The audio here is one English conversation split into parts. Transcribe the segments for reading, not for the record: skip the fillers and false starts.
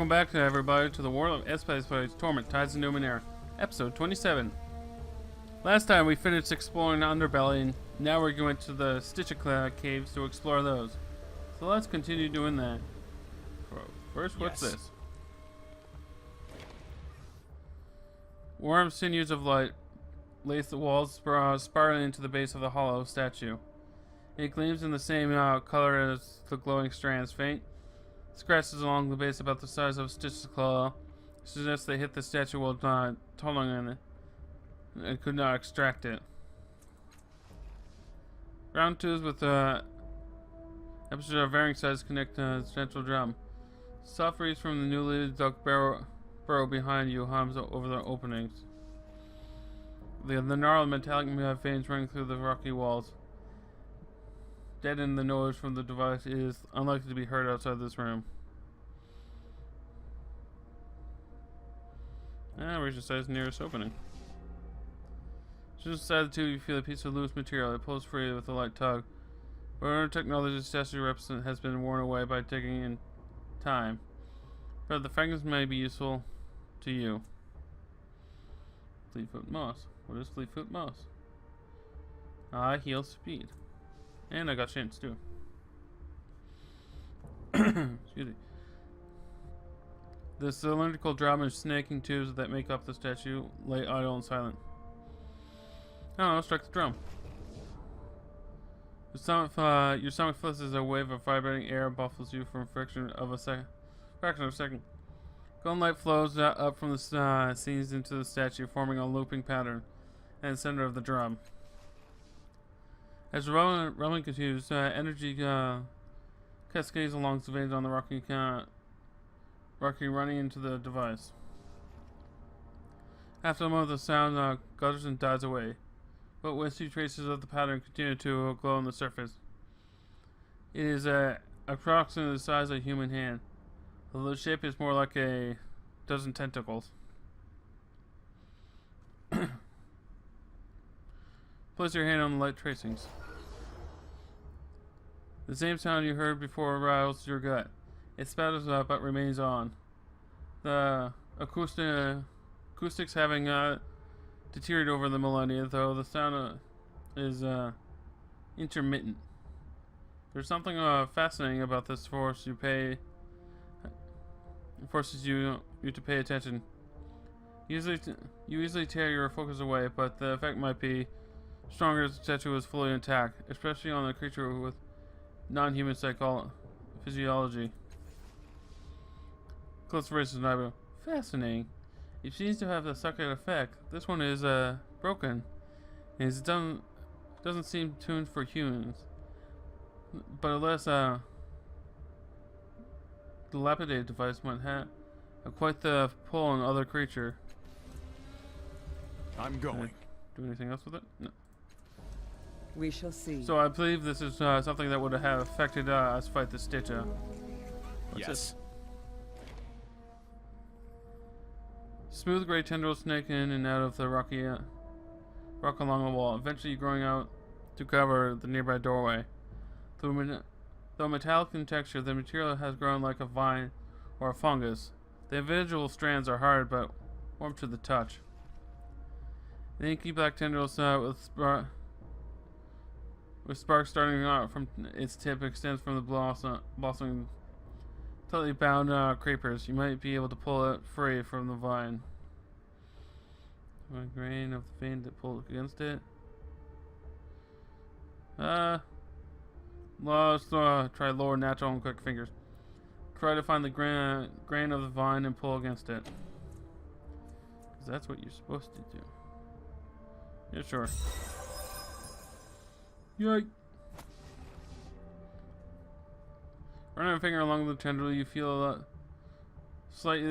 Welcome back, everybody, to the Warlord of SBAS Torment, Tides of Numenera, episode 27. Last time we finished exploring the underbelly, and now we're going to the Stitcher caves to explore those. So let's continue doing that. First, what's this? Warm sinews of light lace the walls, spiraling into the base of the hollow statue. It gleams in the same color as the glowing strands, faint scratches along the base about the size of a stitch's claw suggests they hit the statue while tumbling in it and could not extract it. Round tubes with episodes of varying size connect to the central drum. Soft breeze from the newly dug burrow behind you hums over the openings. The gnarled metallic veins running through the rocky walls. Deaden the noise from the device is unlikely to be heard outside this room. Reach the side's nearest opening. Just inside the tube, you feel a piece of loose material. It pulls free with a light tug. Whatever technology the statue represents has been worn away by taking in time. But the fragments may be useful to you. Fleetfoot moss. What is Fleetfoot moss? Heal speed. And I got chance too. Excuse me. The cylindrical drum and snaking tubes that make up the statue lay idle and silent. I don't know, strike the drum. Your stomach fills as a wave of vibrating air buffles you from fraction of a second. Golden light flows up from the scenes into the statue, forming a looping pattern in the center of the drum. As the rumbling continues, energy cascades along the veins on the rocky running into the device. After a moment, the sound gutters and dies away, but wispy traces of the pattern continue to glow on the surface. It is approximately the size of a human hand, although the shape is more like a dozen tentacles. Place your hand on the light tracings. The same sound you heard before aroused your gut. It spatters up but remains on. The acoustics having deteriorated over the millennia, though the sound is intermittent. There's something fascinating about this forces you to pay attention. You easily tear your focus away, but the effect might be stronger if the statue is fully intact, especially on a creature with non-human physiology. Close versus Naibo. Fascinating. It seems to have the sucker effect. This one is broken. And it doesn't seem tuned for humans. But a less dilapidated device might have quite the pull on other creature. I'm going. Do anything else with it? No. We shall see. So I believe this is something that would have affected us fight the Stitcher. What's yes. This? Smooth gray tendrils snake in and out of the rock along the wall, eventually growing out to cover the nearby doorway. Though metallic in texture, the material has grown like a vine or a fungus. The individual strands are hard but warm to the touch. The inky black tendrils with sparks starting out from its tip extends from the blossoming tightly bound creepers. You might be able to pull it free from the vine. One grain of the vein that pulls against it. Let's try lower natural and quick fingers. Try to find the grain of the vine and pull against it. Because that's what you're supposed to do. Yeah, sure. Yoink! Running a finger along the tendril, you feel a slight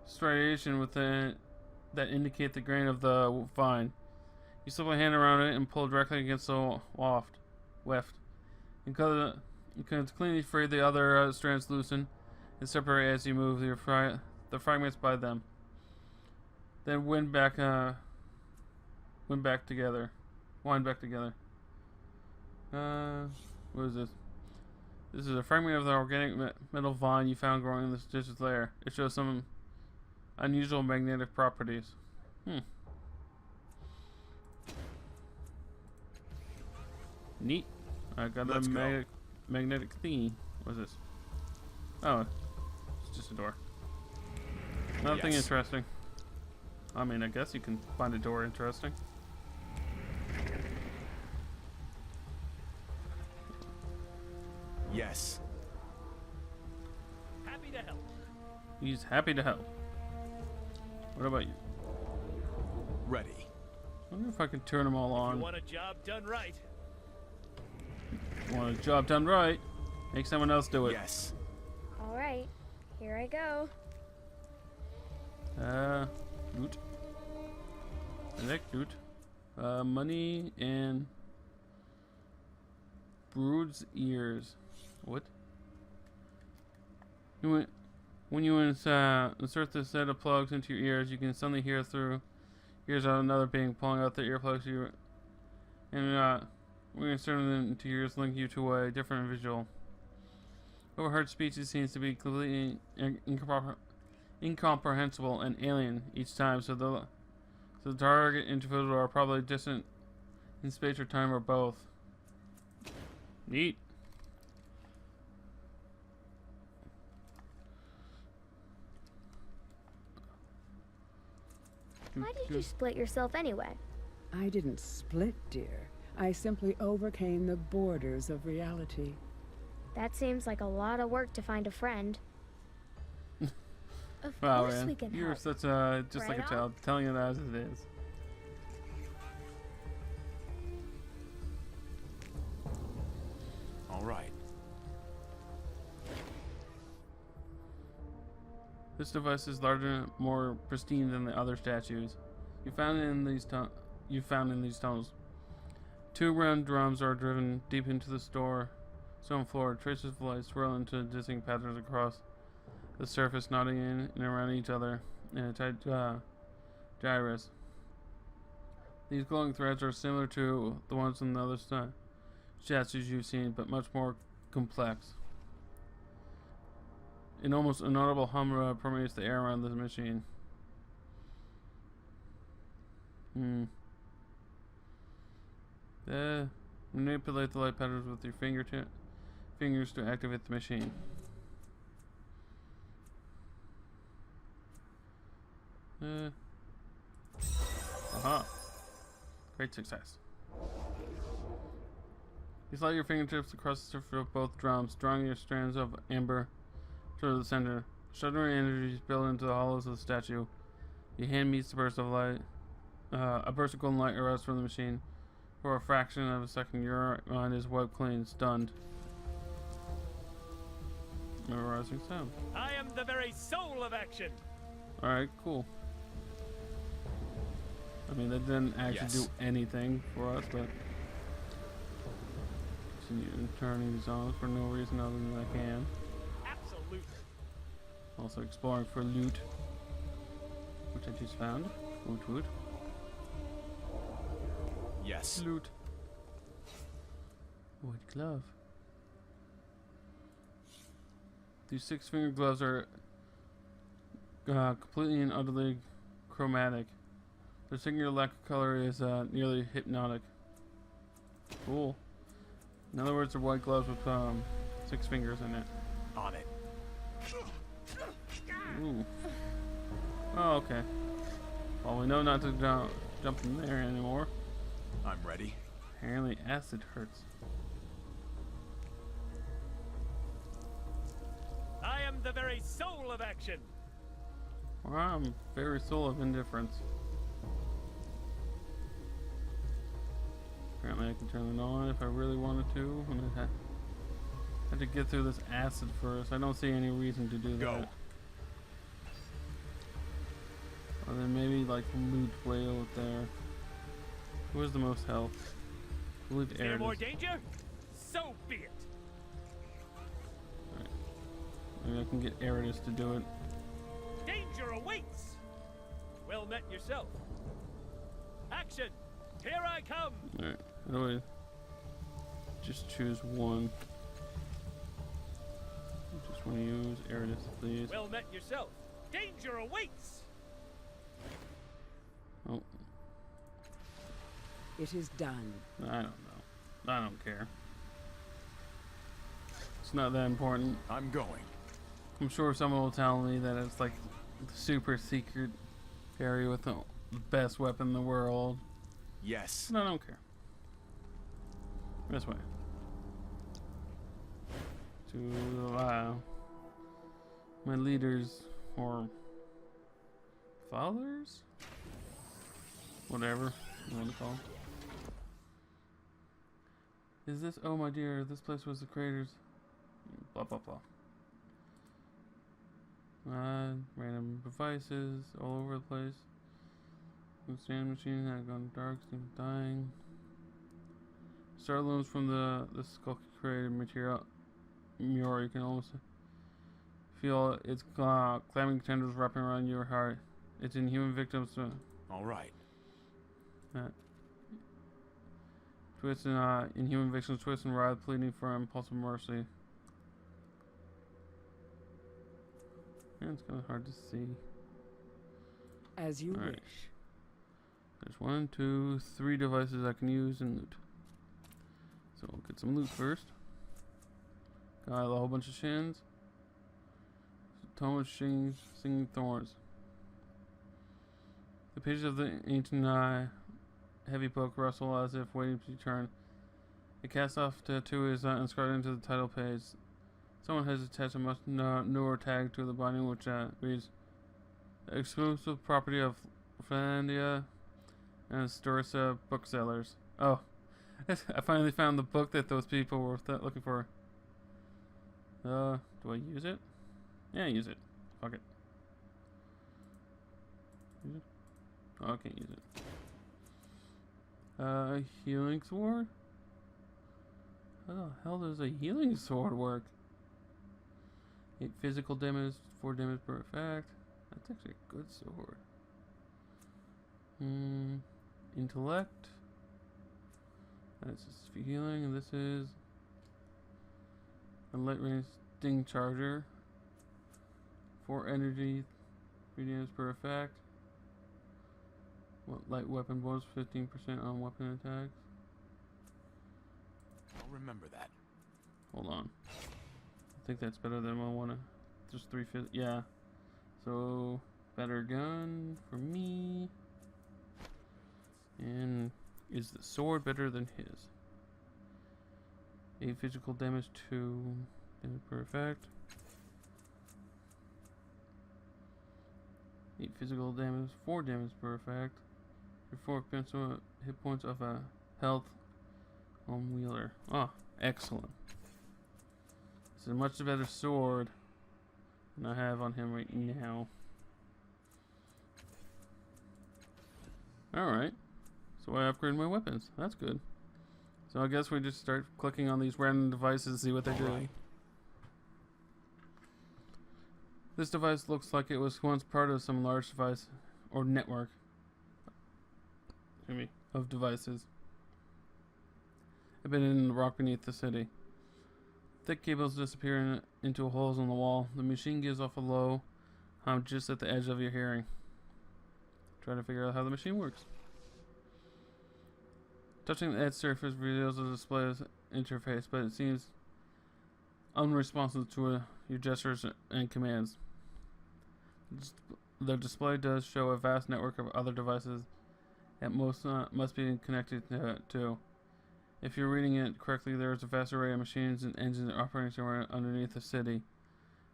striation within that indicate the grain of the vine. You slip a hand around it and pull directly against the weft. Because it's cleanly free, the other strands loosen and separate as you move the fragments by them. Then wind back together. What is this? This is a fragment of the organic metal vine you found growing in this ditch's lair. It shows some unusual magnetic properties. Neat. I got a magnetic thingy. What's this? Oh, it's just a door. Nothing interesting. I mean, I guess you can find a door interesting. Yes. Happy to help. He's happy to help. What about you? Ready. I wonder if I can turn them all on. You want a job done right? Want a job done right? Make someone else do it. Yes. All right, here I go. Loot. I like loot. Money and brood's ears. What? When you insert this set of plugs into your ears, you can suddenly hear through ears of another being pulling out the earplugs. When you insert them into your ears, link you to a different visual. Overheard speech seems to be completely incomprehensible and alien each time, so the target individual are probably distant in space or time or both. Neat. Why did you split yourself anyway? I didn't split, dear. I simply overcame the borders of reality. That seems like a lot of work to find a friend. Of Wow, course man. we can You're help. such a just Right like a on? child, telling it as it is. All right. This device is larger and more pristine than the other statues you found in these tunnels. Two round drums are driven deep into the stone floor. Traces of light swirl into dizzying patterns across the surface, nodding in and around each other in a tight gyrus. These glowing threads are similar to the ones in the other statues you've seen, but much more complex. An almost inaudible hum permeates the air around the machine. Manipulate the light patterns with your fingers to activate the machine. Aha. Great success. You slide your fingertips across the surface of both drums, drawing your strands of amber to the center. Shuddering energies build into the hollows of the statue. Your hand meets the burst of light. A burst of golden light erupts from the machine. For a fraction of a second, your mind is wiped clean, stunned. Memorizing sound. I am the very soul of action. Alright, cool. I mean, that didn't actually do anything for us, but continue turning these on for no reason other than I can. Absolutely. Also exploring for loot, which I just found. Woot. Yes. Loot. White glove. These 6-finger gloves are completely and utterly chromatic. Their singular lack of color is nearly hypnotic. Cool. In other words, they're white gloves with 6 fingers in it. On it. Ooh. Oh, okay. Well, we know not to jump in there anymore. I'm ready. Apparently, acid hurts. I am the very soul of action. Well, I'm very soul of indifference. Apparently, I can turn it on if I really wanted to. And I had to get through this acid first. I don't see any reason to do Go. that. Or then maybe like loot way out there. Who has the most health? I believe Is there more Aridus. danger? So be it. Maybe I can get Aridus to do it. Danger awaits. Well met yourself. Action. Here I come. Alright, how do I just choose one? Want to use Eridus, please. Well met yourself. Danger awaits! Oh, It is done. I don't know. I don't care. It's not that important. I'm going. I'm sure someone will tell me that it's like the super secret area with the best weapon in the world. Yes. No, I don't care. This way. To my leaders or fathers? Whatever you want to call them. Is this? Oh my dear, this place was the craters. Blah blah blah. Random devices all over the place. Sand machine had gone dark, seems dying. Star looms from the skull created material. Muir, you can almost feel its clamming tendrils wrapping around your heart. Its inhuman victims. All right. Twist and inhuman victims twist and writhe, pleading for impulsive mercy. Yeah, it's kind of hard to see. As you Alright. wish. There's 1, 2, 3 devices I can use and loot. So we'll get some loot first. Got a whole bunch of shins. Torment singing thorns. The pages of the ancient heavy book rustle as if waiting to be turned. It casts off tattoo is inscribed into the title page. Someone has attached a much newer tag to the binding which reads exclusive property of Finlandia and Storissa booksellers. Oh, I finally found the book that those people were looking for. Do I use it? Yeah, use it. Fuck it. Use it? Oh, I can't use it. Healing sword? How the hell does a healing sword work? 8 physical damage, 4 damage per effect. That's actually a good sword. Intellect. That's just for healing, and this is a light range sting charger. 4 energy, 3 damage per effect. What light weapon bonus? 15% on weapon attacks. I'll remember that. Hold on. I think that's better than I wanna. Just 350. Yeah. So better gun for me. And is the sword better than his? 8 physical damage, 2 damage per effect. 8 physical damage, 4 damage per effect. 4 hit points of a health on wheeler. Ah, excellent. This is a much better sword than I have on him right now. Alright. So I upgraded my weapons. That's good. So I guess we just start clicking on these random devices to see what they do. Right. This device looks like it was once part of some large device or network. Excuse me, of devices. I've been in the rock beneath the city. Thick cables disappear into holes in the wall. The machine gives off a low hum just at the edge of your hearing. Try to figure out how the machine works. Touching the edge surface reveals the display interface, but it seems unresponsive to your gestures and commands. The display does show a vast network of other devices that most must be connected to. If you're reading it correctly, there is a vast array of machines and engines operating somewhere underneath the city.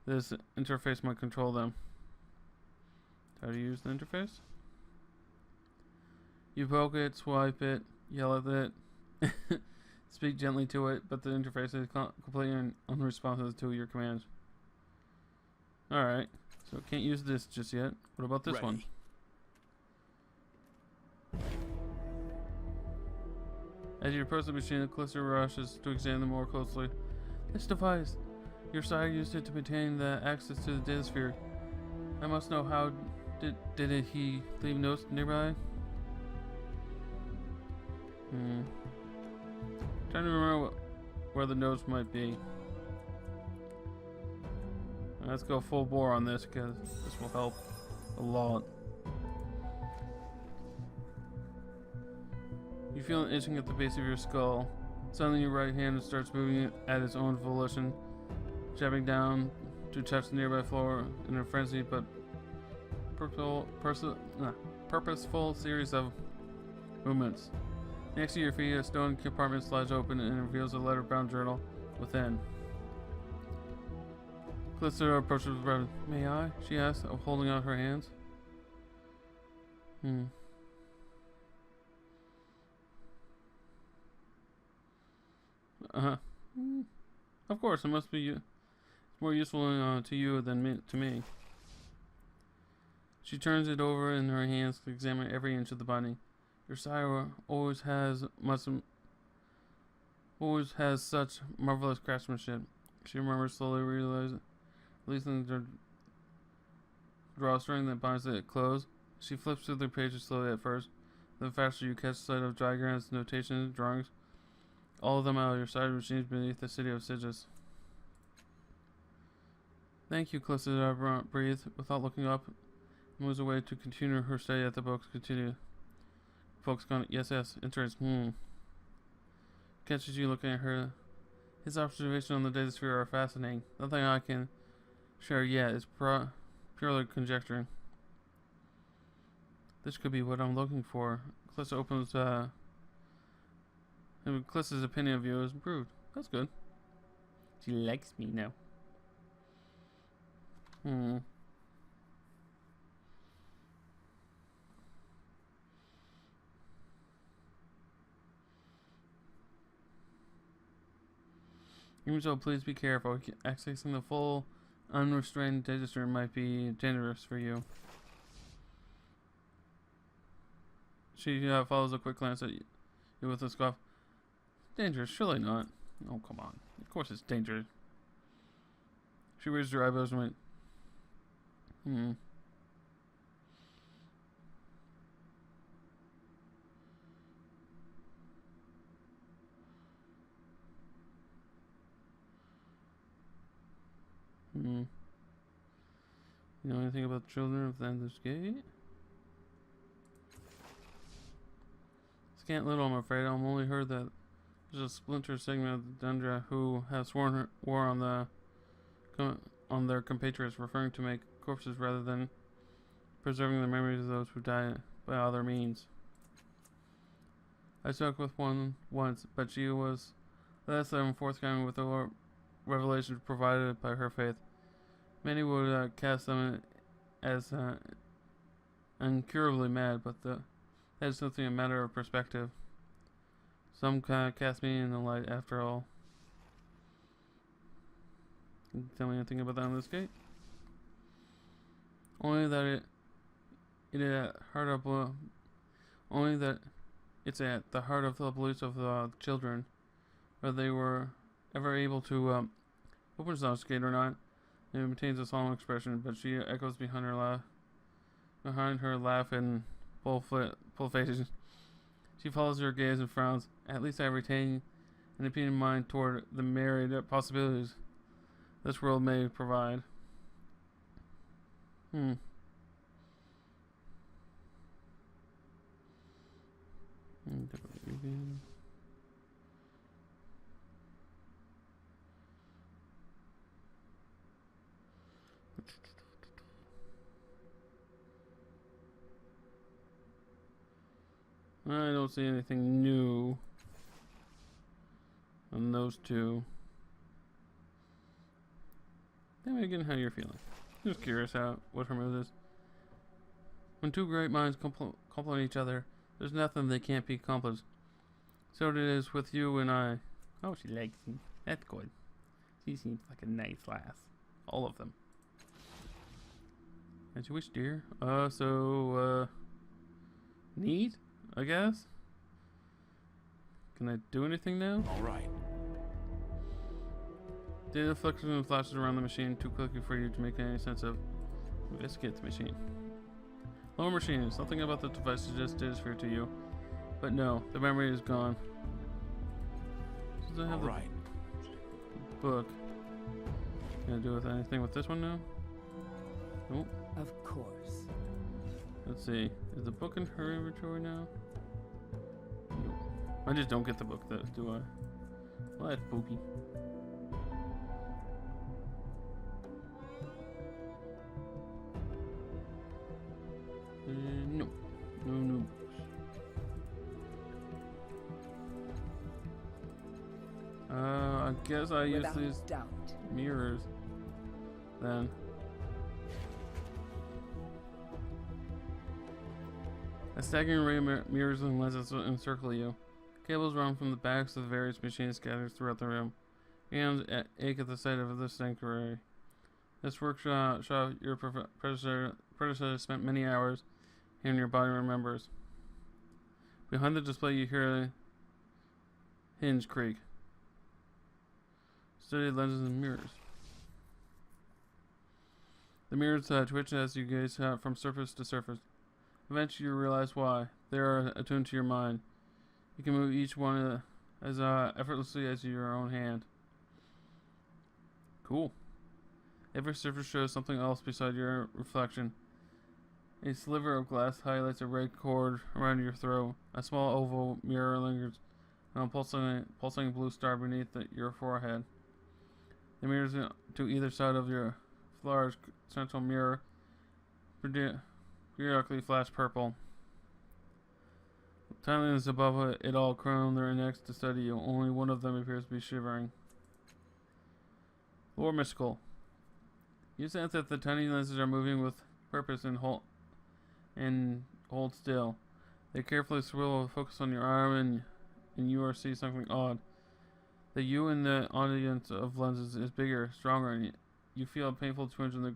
This interface might control them. How to use the interface? You poke it, swipe it, yell at it, speak gently to it, but the interface is completely unresponsive to your commands. Alright, so can't use this just yet. What about this Ready. one? As you approach the machine, the cluster rushes to examine more closely. This device! Your sire used it to maintain the access to the data sphere. I must know how did he leave notes nearby? Trying to remember where the notes might be. Let's go full bore on this because this will help a lot. You feel an itching at the base of your skull. Suddenly your right hand starts moving at its own volition, jabbing down to touch the nearby floor in a frenzied but purposeful series of movements. Next to your feet, a stone compartment slides open and reveals a letter-bound journal within. Callisto approaches with breath. May I? She asks, holding out her hands. Of course, it must be more useful to you than to me. She turns it over in her hands to examine every inch of the binding. Your sire always has such marvelous craftsmanship. She remembers, slowly releasing the drawstring that binds it closed. She flips through the pages slowly at first. The faster you catch sight of diagrams, notations, drawings, all of them out of your side machines beneath the city of Sigis. Thank you, Callisto breathed without looking up, and moves away to continue her study at the books. Continue. Folks gone. Yes, interest. Catches you looking at her. His observations on the data sphere are fascinating. Nothing I can share yet is purely conjecturing. This could be what I'm looking for. Callisto opens. And Callisto's opinion of you is improved. That's good. She likes me now. Even so, please be careful. Accessing the full, unrestrained data stream might be dangerous for you. She follows a quick glance at you with a scoff. Dangerous? Surely not. Oh, come on. Of course it's dangerous. She raised her eyebrows and went, You know anything about the children of the Endless Gate? Scant little, I'm afraid. I've only heard that there's a splinter segment of the Dundra who have sworn war on their compatriots, referring to make corpses rather than preserving the memories of those who died by other means. I spoke with one once, but she was less than forthcoming with the revelations provided by her faith. Many would cast them as incurably mad, but that is simply a matter of perspective. Some cast me in the light after all. Can you tell me anything about that on this gate? Only that it's at the heart of the beliefs of the children, whether they were ever able to open the gate or not. It maintains a solemn expression, but she echoes behind her laugh and full faces. She follows her gaze and frowns. At least I retain an opinion in mind toward the myriad possibilities this world may provide. I don't see anything new on those two. Tell me again how you're feeling. Just curious what her mood is. When two great minds complement each other, there's nothing they can't be accomplished. So it is with you and I. Oh, she likes me. That's good. She seems like a nice lass. All of them. As you wish, dear. Neat, I guess? Can I do anything now? All right. Data flickers and flashes around the machine too quickly for you to make any sense of. Investigate the machine. Lower machine. Something about the device suggests data sphere to you. But no, the memory is gone. Does it have All right. book? Gonna do with anything with this one now? Nope. Of course. Let's see. Is the book in her inventory now? Nope. I just don't get the book, though, do I? Well, that's spooky. No. No books. I guess I use Without these doubt. mirrors then. A staggering array of mirrors and lenses encircle you. Cables run from the backs of the various machines scattered throughout the room. Hands ache at the sight of the sanctuary. This workshop your predecessor spent many hours, and your body remembers. Behind the display you hear a hinge creak. Study lenses and mirrors. The mirrors twitch as you gaze from surface to surface. Eventually you realize why. They are attuned to your mind. You can move each one as effortlessly as your own hand. Cool. Every surface shows something else beside your reflection. A sliver of glass highlights a red cord around your throat. A small oval mirror lingers on a pulsing blue star beneath your forehead. The mirrors to either side of your large central mirror periodically flash purple. Tiny lens above it all crone their necks to study you. Only one of them appears to be shivering. Lore mystical. You sense that the tiny lenses are moving with purpose and hold still. They carefully swivel, focus on your arm, and you see something odd. The you in the audience of lenses is bigger, stronger, and you feel a painful twinge in the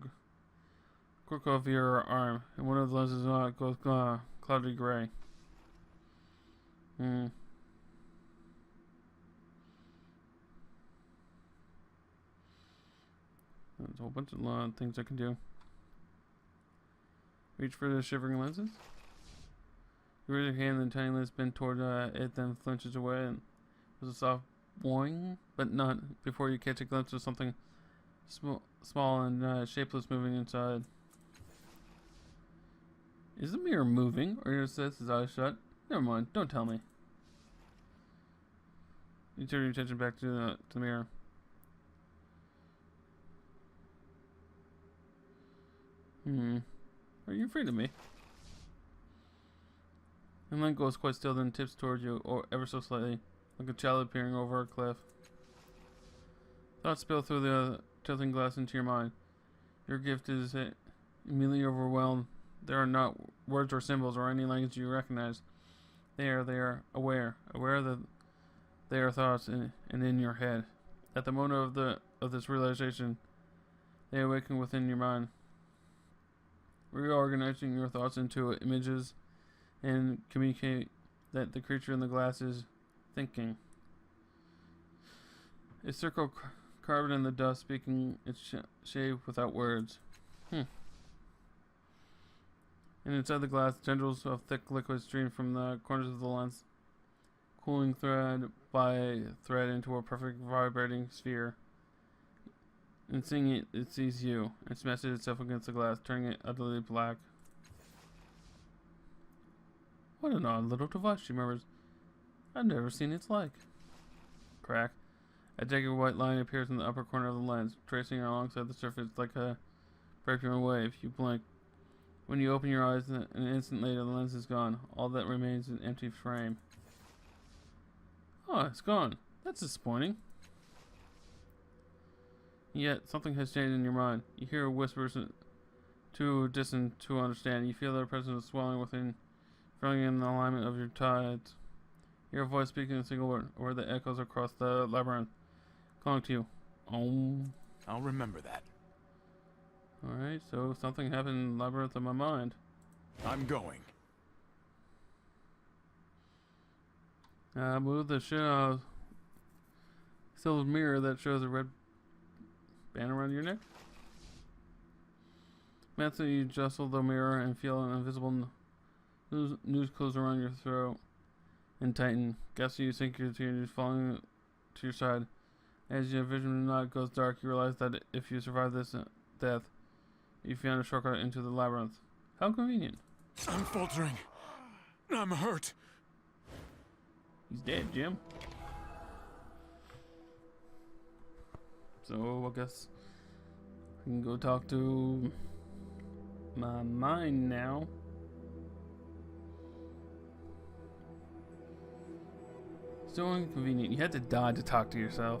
crook of your arm, and one of the lenses goes cloudy gray. There's a whole bunch of things I can do. Reach for the shivering lenses. You raise your hand and the tiny lens bend toward it, then flinches away, and there's a soft boing, but not before you catch a glimpse of something small and shapeless moving inside. Is the mirror moving, or he sets his eyes shut? Never mind, don't tell me. You turn your attention back to the mirror. Are you afraid of me? And then goes quite still, then tips toward you, or ever so slightly, like a child peering over a cliff. Thoughts spill through the tilting glass into your mind. Your gift is immediately overwhelmed. There are not words or symbols or any language you recognize. They are aware that they are thoughts and in your head. At the moment of this realization, they awaken within your mind, reorganizing your thoughts into images and communicate that the creature in the glass is thinking. A circle carved in the dust, speaking its shape without words. And inside the glass, tendrils of thick liquid stream from the corners of the lens, cooling thread by thread into a perfect vibrating sphere. And seeing it, it sees you, and smashes itself against the glass, turning it utterly black. What an odd little device, she murmurs. I've never seen its like. Crack. A jagged white line appears in the upper corner of the lens, tracing alongside the surface like a breaking wave. You blink. When you open your eyes, an instant later, the lens is gone. All that remains is an empty frame. Oh, it's gone. That's disappointing. Yet, something has changed in your mind. You hear whispers too distant to understand. You feel their presence swelling within, filling in the alignment of your tides. You hear a voice speaking a single word that echoes across the labyrinth, calling to you. Om. I'll remember that. Alright, so something happened in the labyrinth of my mind. I'm going. Move the silver mirror that shows a red band around your neck. Mentally, you jostle the mirror and feel an invisible noose close around your throat and tighten. Guess you sink your tears falling to your side. As your vision not goes dark, you realize that if you survive this death, you found a shortcut into the labyrinth. How convenient. I'm faltering. I'm hurt. He's dead, Jim. So I guess I can go talk to my mind now. So inconvenient. You had to die to talk to yourself.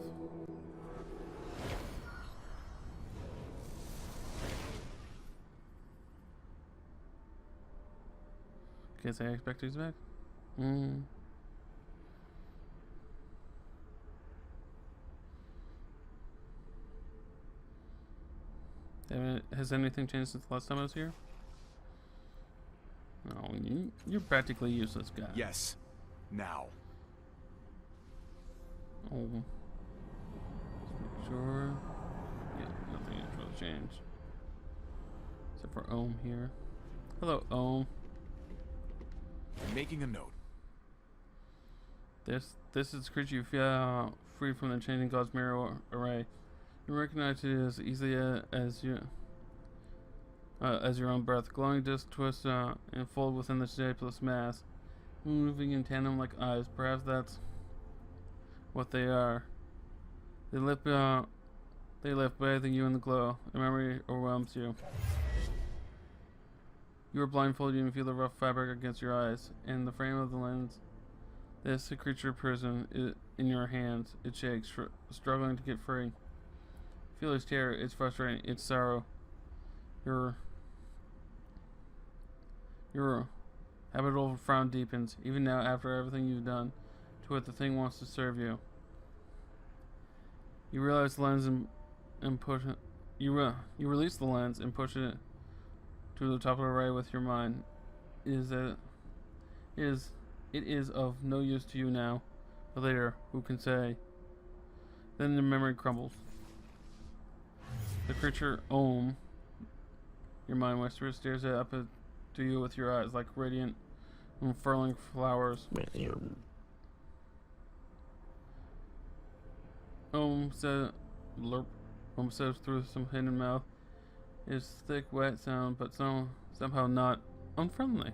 Can't say I expect he's back. Has anything changed since the last time I was here? No, you're practically useless, guy. Yes. Now. Oh. Let's make sure. Yeah, nothing has really changed. Except for Ohm here. Hello, Ohm. I'm making a note. This is a creature you feel freed from the changing God's mirror array. You recognize it as easily as your own breath. Glowing discs twist and fold within the shapeless mass, moving in tandem like eyes. Perhaps that's what they are. They lift, bathing you in the glow. A memory overwhelms you. You are blindfolded and feel the rough fabric against your eyes, and the frame of the lens. This a creature prison in your hands. It shakes, struggling to get free. Feel its terror, its frustrating, its sorrow. Your habitual frown deepens, even now after everything you've done to it. The thing wants to serve you. You realize the lens and push it. You release the lens and push it to the top of the array with your mind. It is of no use to you now, but later, who can say? Then the memory crumbles. The creature Ohm, your mind whispers, stares up to you with your eyes like radiant, unfurling flowers. Ohm says, "Lurp." Ohm says through some hidden mouth. It's thick, wet sound, but somehow not unfriendly.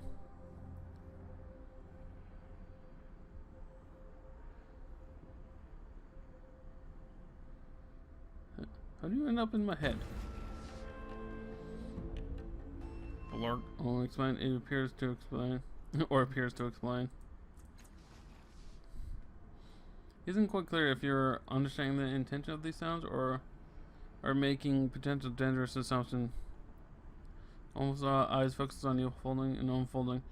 How do you end up in my head? Lurk. I'll explain. It appears to explain, or appears to explain. Isn't quite clear if you're understanding the intention of these sounds or are making potential dangerous assumptions. Almost eyes focused on you, folding and unfolding.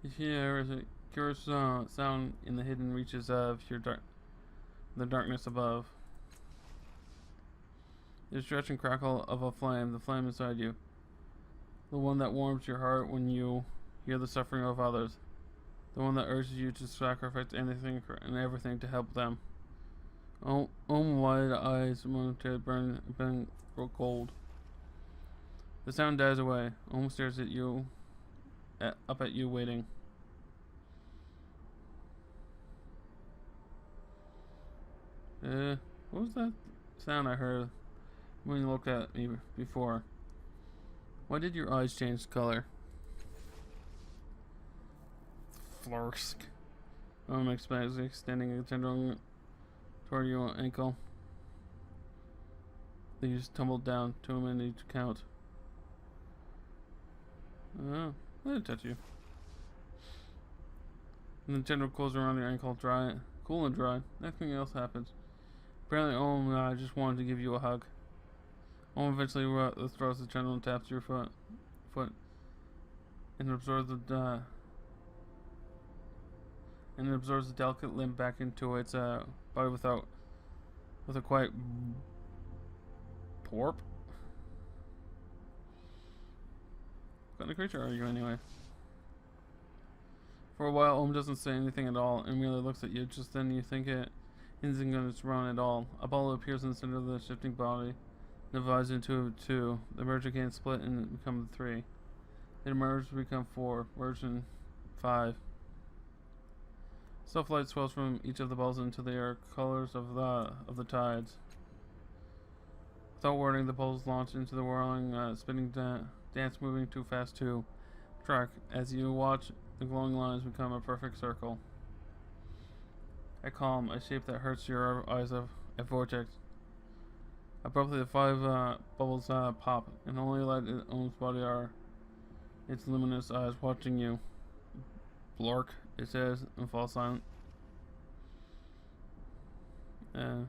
You hear a curious sound in the hidden reaches of the darkness above. The stretch and crackle of a flame, the flame inside you. The one that warms your heart when you hear the suffering of others. The one that urges you to sacrifice anything and everything to help them. Wide eyes momentarily burn cold. The sound dies away. Ohm stares at you, up at you, waiting. What was that sound I heard when you looked at me before? Why did your eyes change color? Flursk. Ohm expands, extending a tendril toward your ankle. They just tumbled down, 2 men each count. Oh, I didn't touch you. And the tendril closes around your ankle, cool and dry. Nothing else happens. Apparently, Ohm just wanted to give you a hug. Ohm eventually throws the tendril and taps your foot, and absorbs the delicate limb back into its body with a quiet porp. What kind of creature are you anyway? For a while, Ohm doesn't say anything at all and merely looks at you. Just then, you think it isn't going to run at all. A ball appears in the center of the shifting body, divides into 2. The merge again split and become 3. Then merge to become 4. Merge in 5. Soft light swells from each of the bubbles into the air, colors of the tides. Without warning, the bubbles launch into the whirling, spinning dance, moving too fast to track. As you watch, the glowing lines become a perfect circle. A calm, a shape that hurts your eyes of a vortex. Abruptly, the 5 bubbles pop, and the only light in Ohm's body are its luminous eyes watching you. Blark, it says, and falls silent. You're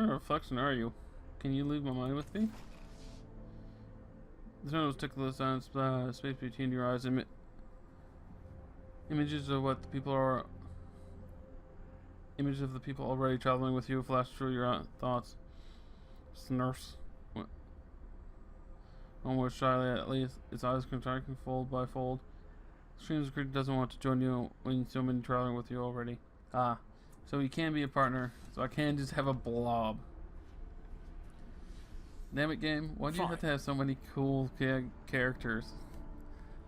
in a reflection, are you? Can you leave my mind with me? The sun was ticklish on space between your eyes. Images of what the people are. Images of the people already traveling with you flash through your thoughts. Nurse. Almost shyly, at least, its eyes contracting fold by fold. Streams creature doesn't want to join you when so many traveling with you already. Ah, so he can be a partner. So I can't just have a blob. Damn it, game! Why do you have to have so many cool characters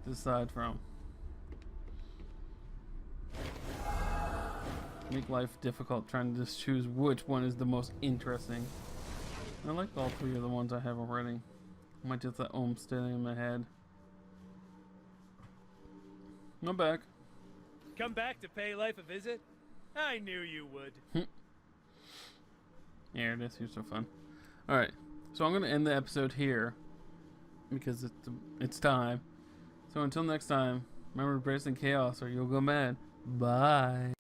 to decide from? Make life difficult trying to just choose which one is the most interesting. I like all 3 of the ones I have already. I might just let Ohm stay in my head. I'm back. Come back to pay life a visit? I knew you would. Yeah, this is so fun. Alright, so I'm going to end the episode here because it's time. So until next time, remember to brace in chaos or you'll go mad. Bye.